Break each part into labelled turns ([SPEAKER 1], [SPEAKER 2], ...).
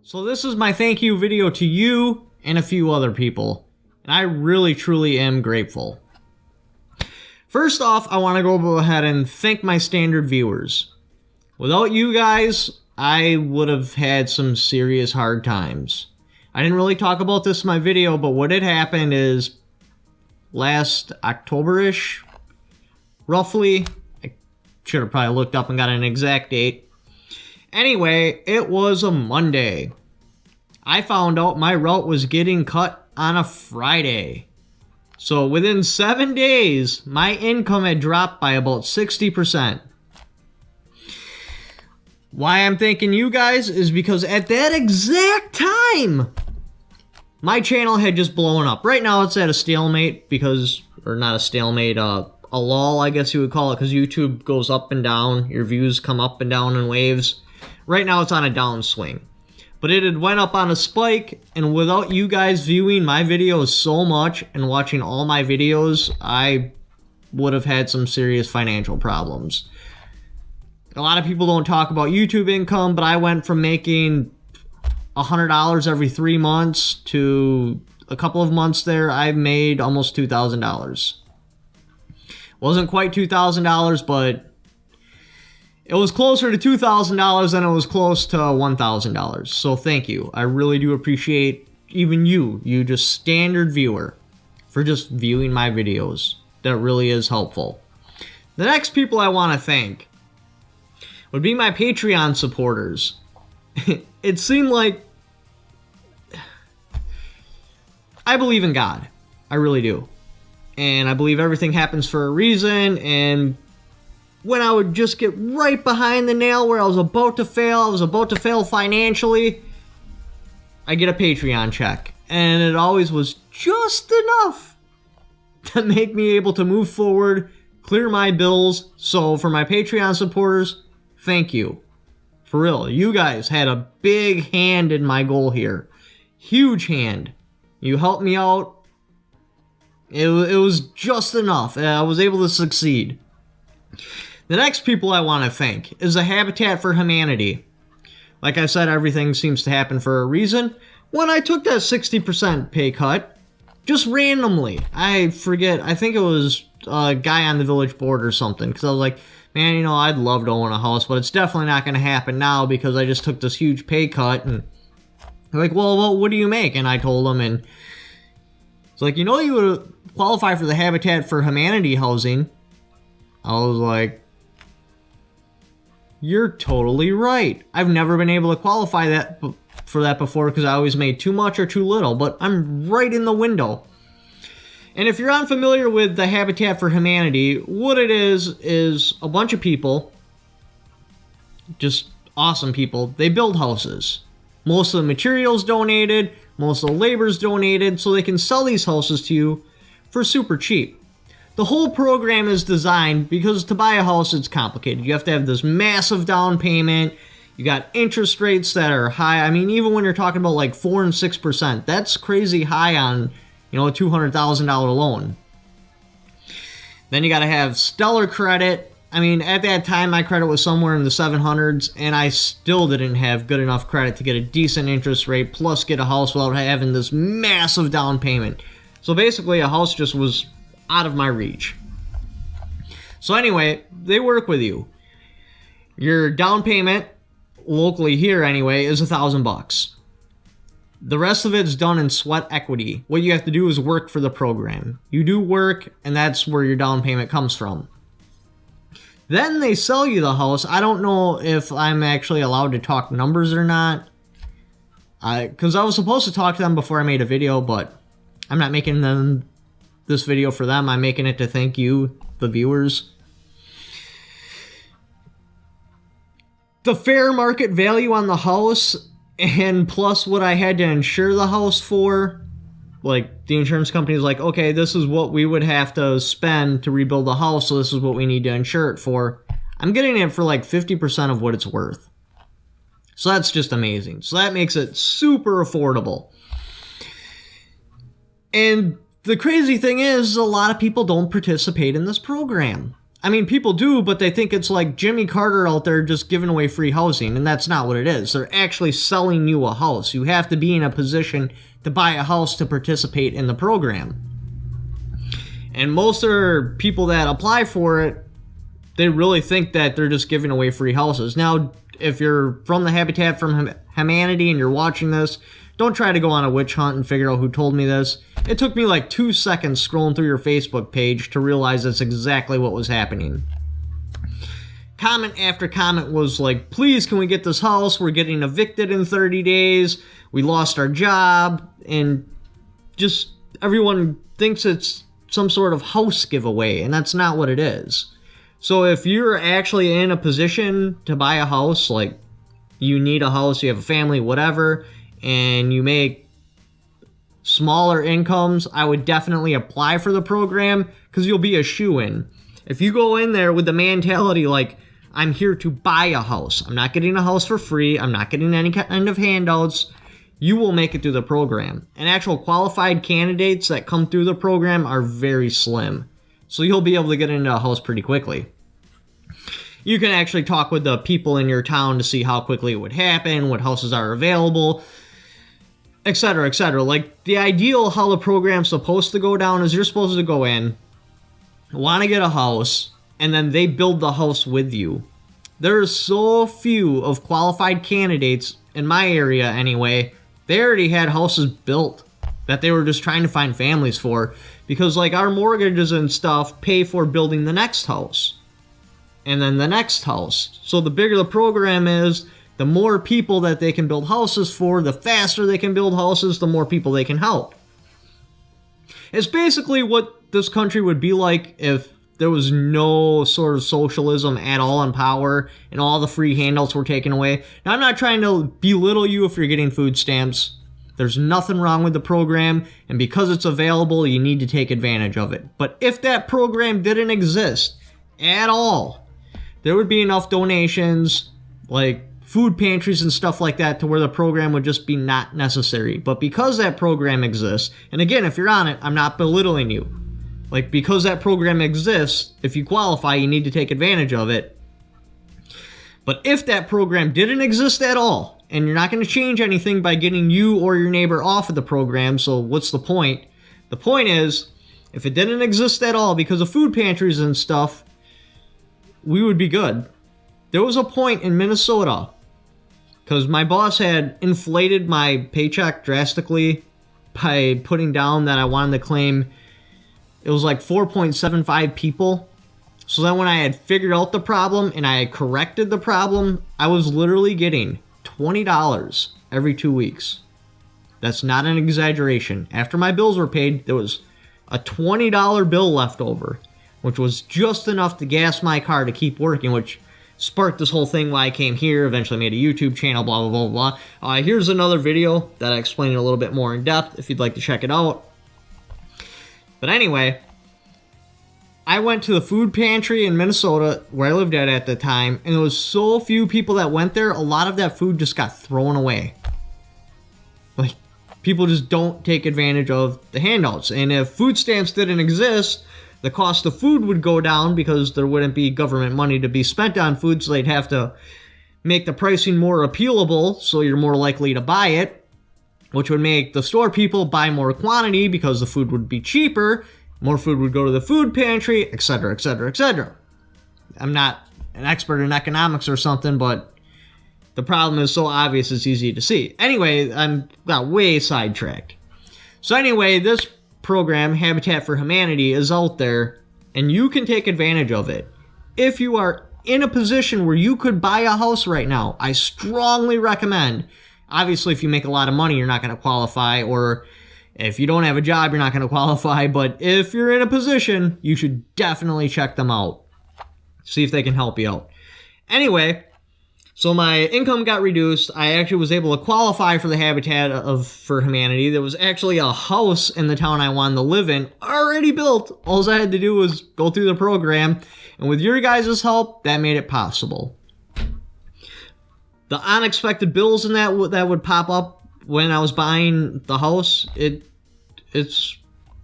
[SPEAKER 1] So this is my thank you video to you and a few other people, and I really truly am grateful. First off, I want to go ahead and thank my standard viewers. Without you guys, I would have had some serious hard times. I didn't really talk about this in my video, but what had happened is last October-ish, roughly. I should have probably looked up and got an exact date. Anyway, it was a Monday. I found out my route was getting cut on a Friday. So within 7 days, my income had dropped by about 60%. Why I'm thanking you guys is because at that exact time, my channel had just blown up. Right now it's at a stalemate because, or not a stalemate, a lull I guess you would call it, because YouTube goes up and down. Your views come up and down in waves. Right now it's on a downswing. But it had went up on a spike, and without you guys viewing my videos so much and watching all my videos, I would have had some serious financial problems. A lot of people don't talk about YouTube income, but I went from making $100 every 3 months to a couple of months there, I've made almost $2,000. Wasn't quite $2,000, but it was closer to $2,000 than it was close to $1,000. So thank you. I really do appreciate even you just standard viewer, for just viewing my videos. That really is helpful. The next people I want to thank would be my Patreon supporters. It seemed like I believe in God. I really do. And I believe everything happens for a reason, and when I would just get right behind the nail where I was about to fail financially, I get a Patreon check. And it always was just enough to make me able to move forward, clear my bills. So for my Patreon supporters, thank you. For real, you guys had a big hand in my goal here. Huge hand. You helped me out. It was just enough. I was able to succeed. The next people I want to thank is the Habitat for Humanity. Like I said, everything seems to happen for a reason. When I took that 60% pay cut, just randomly, I forget, I think it was a guy on the village board or something, because I was like, man, you know, I'd love to own a house, but it's definitely not going to happen now because I just took this huge pay cut. And they're like, well, what do you make? And I told them, and it's like, you know, you would qualify for the Habitat for Humanity housing. I was like, you're totally right. I've never been able to qualify for that before because I always made too much or too little, but I'm right in the window. And if you're unfamiliar with the Habitat for Humanity, what it is a bunch of people, just awesome people. They build houses. Most of the materials donated, most of the labor's donated, so they can sell these houses to you for super cheap. The whole program is designed because to buy a house, it's complicated. You have to have this massive down payment. You got interest rates that are high. I mean, even when you're talking about like 4 and 6%, that's crazy high on, you know, a $200,000 loan. Then you got to have stellar credit. I mean, at that time, my credit was somewhere in the 700s, and I still didn't have good enough credit to get a decent interest rate, plus get a house without having this massive down payment. So basically, a house just was out of my reach. So anyway, they work with you. Your down payment, locally here anyway, is $1,000. The rest of it's done in sweat equity. What you have to do is work for the program. You do work, and that's where your down payment comes from. Then they sell you the house. I don't know if I'm actually allowed to talk numbers or not. Because I was supposed to talk to them before I made a video, but I'm not making this video for them. I'm making it to thank you, the viewers. The fair market value on the house, and plus what I had to insure the house for, like the insurance company is like, okay, this is what we would have to spend to rebuild the house, so this is what we need to insure it for. I'm getting it for like 50% of what it's worth. So that's just amazing. So that makes it super affordable. And the crazy thing is, a lot of people don't participate in this program. I mean, people do, but they think it's like Jimmy Carter out there just giving away free housing, and that's not what it is. They're actually selling you a house. You have to be in a position to buy a house to participate in the program. And most are people that apply for it, they really think that they're just giving away free houses. Now, if you're from the Habitat for Humanity and you're watching this, don't try to go on a witch hunt and figure out who told me this. It took me like 2 seconds scrolling through your Facebook page to realize that's exactly what was happening. Comment after comment was like, please, can we get this house? We're getting evicted in 30 days. We lost our job. And just everyone thinks it's some sort of house giveaway, and that's not what it is. So if you're actually in a position to buy a house, like you need a house, you have a family, whatever, and you make smaller incomes, I would definitely apply for the program because you'll be a shoo-in. If you go in there with the mentality like, I'm here to buy a house, I'm not getting a house for free, I'm not getting any kind of handouts, you will make it through the program. And actual qualified candidates that come through the program are very slim. So you'll be able to get into a house pretty quickly. You can actually talk with the people in your town to see how quickly it would happen, what houses are available, etc., etc. Like, the ideal how the program's supposed to go down is you're supposed to go in, want to get a house, and then they build the house with you. There's so few of qualified candidates, in my area anyway, they already had houses built that they were just trying to find families for, because like our mortgages and stuff pay for building the next house and then the next house. So the bigger the program is, the more people that they can build houses for, the faster they can build houses, the more people they can help. It's basically what this country would be like if there was no sort of socialism at all in power and all the free handouts were taken away. Now, I'm not trying to belittle you if you're getting food stamps. There's nothing wrong with the program, and because it's available, you need to take advantage of it. But if that program didn't exist at all, there would be enough donations, like food pantries and stuff like that, to where the program would just be not necessary. But because that program exists, and again, if you're on it, I'm not belittling you. Like, because that program exists, if you qualify, you need to take advantage of it. But if that program didn't exist at all, and you're not going to change anything by getting you or your neighbor off of the program, so what's the point? The point is, if it didn't exist at all because of food pantries and stuff, we would be good. There was a point in Minnesota, because my boss had inflated my paycheck drastically by putting down that I wanted to claim, it was like 4.75 people. So then when I had figured out the problem and I had corrected the problem, I was literally getting $20 every 2 weeks. That's not an exaggeration. After my bills were paid, there was a $20 bill left over, which was just enough to gas my car to keep working, which sparked this whole thing why I came here, eventually made a YouTube channel, blah, blah, blah, blah. Here's another video that I explain it a little bit more in depth if you'd like to check it out. But anyway, I went to the food pantry in Minnesota where I lived at the time, and there was so few people that went there, a lot of that food just got thrown away. Like, people just don't take advantage of the handouts. And if food stamps didn't exist, the cost of food would go down because there wouldn't be government money to be spent on food, so they'd have to make the pricing more appealable, so you're more likely to buy it, which would make the store people buy more quantity because the food would be cheaper, more food would go to the food pantry, etc., etc., etc. I'm not an expert in economics or something, but the problem is so obvious it's easy to see. Anyway, I'm got way sidetracked. So anyway, this program, Habitat for Humanity, is out there, and you can take advantage of it. If you are in a position where you could buy a house right now, I strongly recommend. Obviously, if you make a lot of money, you're not going to qualify, or if you don't have a job, you're not going to qualify, but if you're in a position, you should definitely check them out. See if they can help you out. Anyway, so my income got reduced. I actually was able to qualify for the Habitat for Humanity. There was actually a house in the town I wanted to live in, already built. All I had to do was go through the program, and with your guys' help, that made it possible. The unexpected bills in that would pop up when I was buying the house, it's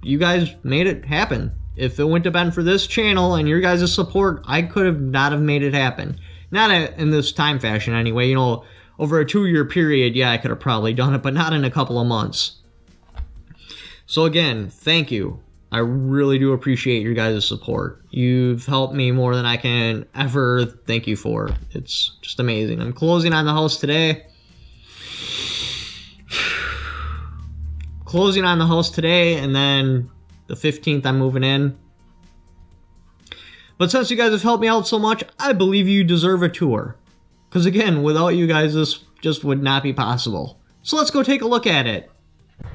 [SPEAKER 1] you guys made it happen. if it wouldn't have been for this channel and your guys' support, I could have not have made it happen. Not in this time fashion anyway. You know, over a 2-year period, yeah, I could have probably done it, but not in a couple of months. So again, thank you. I really do appreciate your guys' support. You've helped me more than I can ever thank you for. It's just amazing. I'm closing on the house today. Closing on the house today, and then the 15th I'm moving in. But since you guys have helped me out so much, I believe you deserve a tour. Because again, without you guys, this just would not be possible. So let's go take a look at it.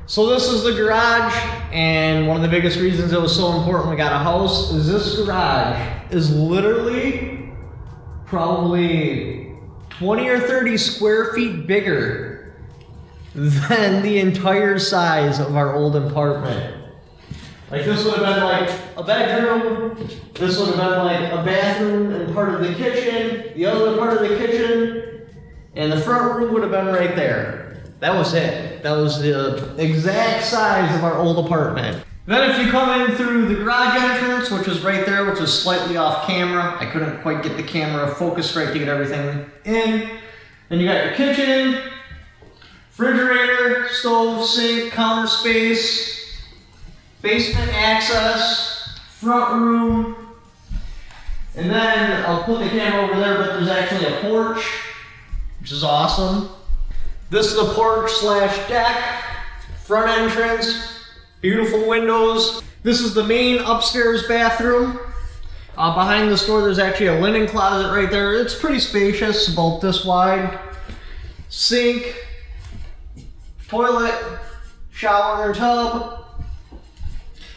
[SPEAKER 1] So this is the garage, and one of the biggest reasons it was so important we got a house is this garage is literally probably 20 or 30 square feet bigger than the entire size of our old apartment. Like this would have been like a bedroom, this would have been like a bathroom and part of the kitchen, the other part of the kitchen, and the front room would have been right there. That was it. That was the exact size of our old apartment. Then if you come in through the garage entrance, which is right there, which is slightly off camera, I couldn't quite get the camera focused right to get everything in. Then you got your kitchen, refrigerator, stove, sink, counter space, basement access, front room, and then I'll put the camera over there, but there's actually a porch, which is awesome. This is a porch slash deck, front entrance, beautiful windows. This is the main upstairs bathroom. Behind this door there's actually a linen closet right there. It's pretty spacious, about this wide. Sink, toilet, shower and tub.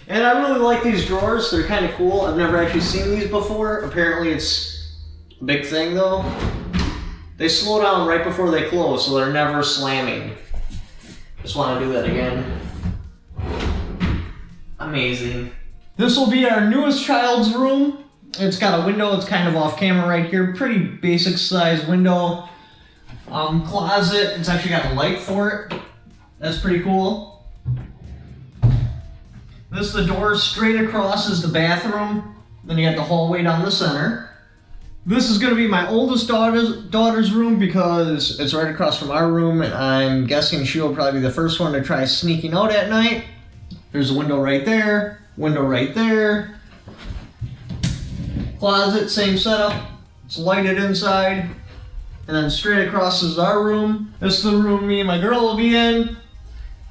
[SPEAKER 1] And I really like these drawers, they're kind of cool. I've never actually seen these before. Apparently it's a big thing though. They slow down right before they close, so they're never slamming. Just want to do that again. Amazing. This will be our newest child's room. It's got a window, it's kind of off camera right here. Pretty basic size window. Closet, it's actually got a light for it. That's pretty cool. This is the door, straight across is the bathroom. Then you got the hallway down the center. This is going to be my oldest daughter's room because it's right across from our room, and I'm guessing she'll probably be the first one to try sneaking out at night. There's a window right there, window right there. Closet, same setup. It's lighted inside. And then straight across is our room. This is the room me and my girl will be in.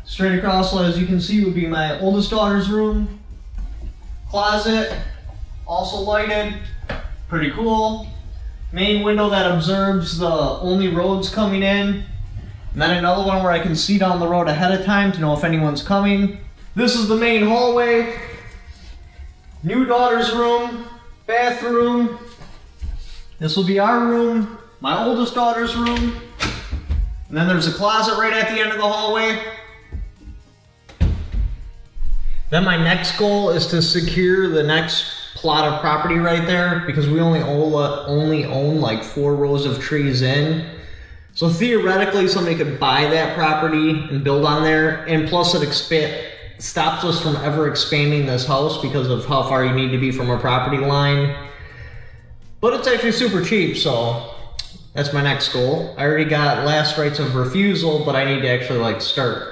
[SPEAKER 1] Straight across, as you can see, would be my oldest daughter's room. Closet, also lighted. Pretty cool. Main window that observes the only roads coming in. And then another one where I can see down the road ahead of time to know if anyone's coming. This is the main hallway. New daughter's room, bathroom. This will be our room, my oldest daughter's room. And then there's a closet right at the end of the hallway. Then my next goal is to secure the next plot of property right there, because we only own like 4 rows of trees in. So theoretically somebody could buy that property and build on there, and plus it stops us from ever expanding this house because of how far you need to be from a property line. But it's actually super cheap, so that's my next goal. I already got last rights of refusal, but I need to actually like start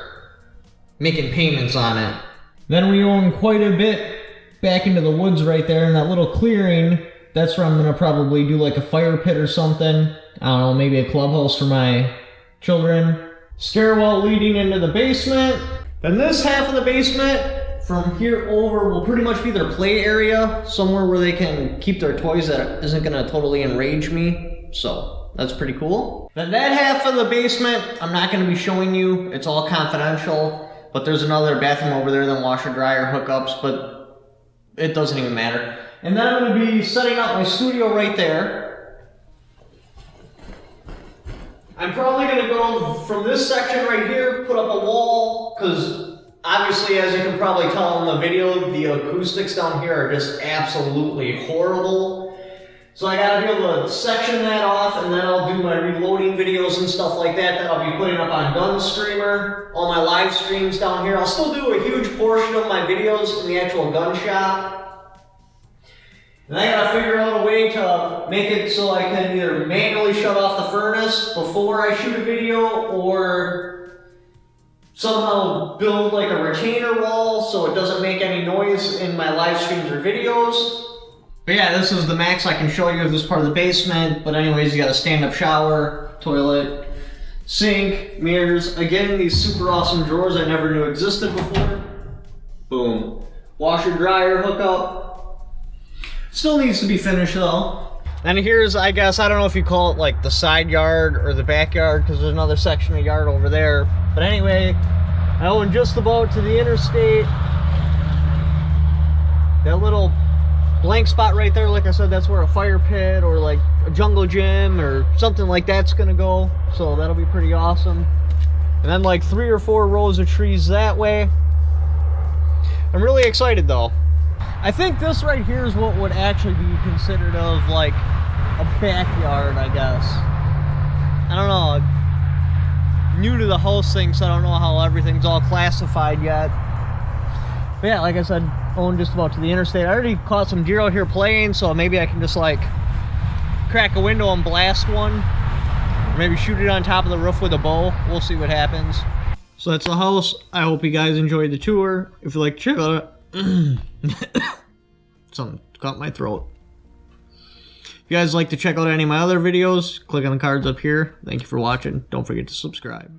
[SPEAKER 1] making payments on it. Then we own quite a bit back into the woods right there in that little clearing. That's where I'm gonna probably do like a fire pit or something. I don't know, maybe a clubhouse for my children. Stairwell leading into the basement. Then this half of the basement from here over will pretty much be their play area, somewhere where they can keep their toys that isn't gonna totally enrage me. So that's pretty cool. Then that half of the basement, I'm not gonna be showing you. It's all confidential. But there's another bathroom over there, then washer dryer hookups, but it doesn't even matter. And then I'm going to be setting up my studio right there. I'm probably going to go from this section right here, put up a wall, because obviously, as you can probably tell in the video, the acoustics down here are just absolutely horrible. So I gotta be able to section that off, and then I'll do my reloading videos and stuff like that I'll be putting up on Gun Streamer, all my live streams down here. I'll still do a huge portion of my videos in the actual gun shop, And I gotta figure out a way to make it so I can either manually shut off the furnace before I shoot a video, or somehow build like a retainer wall so it doesn't make any noise in my live streams or videos. But yeah, this is the max I can show you of this part of the basement. But anyways, you got a stand-up shower, toilet, sink, mirrors. Again, these super awesome drawers I never knew existed before. Boom. Washer dryer hookup. Still needs to be finished though. And here's, I guess, I don't know if you call it like the side yard or the backyard, because there's another section of yard over there. But anyway, I own just about to the interstate. That little blank spot right there, like I said, that's where a fire pit or like a jungle gym or something like that's gonna go. So that'll be pretty awesome. And then like 3 or 4 rows of trees that way. I'm really excited though. I think this right here is what would actually be considered of like a backyard, I guess. I don't know. I'm new to the house thing, so I don't know how everything's all classified yet. But yeah, like I said, own just about to the interstate. I already caught some deer out here playing, so maybe I can just like crack a window and blast one. Or maybe shoot it on top of the roof with a bow. We'll see what happens. So that's the house. I hope you guys enjoyed the tour. If you like to check out it, something caught my throat. If you guys like to check out any of my other videos, click on the cards up here. Thank you for watching. Don't forget to subscribe.